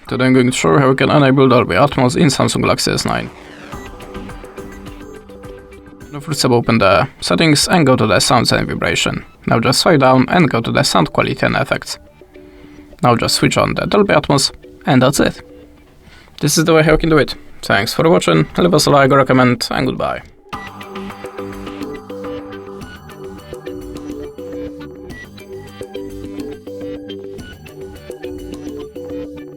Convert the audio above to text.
Today I'm going to show you how you can enable Dolby Atmos in Samsung Galaxy S9. Now first open the settings and go to the sounds and vibration. Now just swipe down and go to the sound quality and effects. Now just switch on the Dolby Atmos and that's it. This is the way how you can do it. Thanks for watching, leave us a like or a comment and goodbye.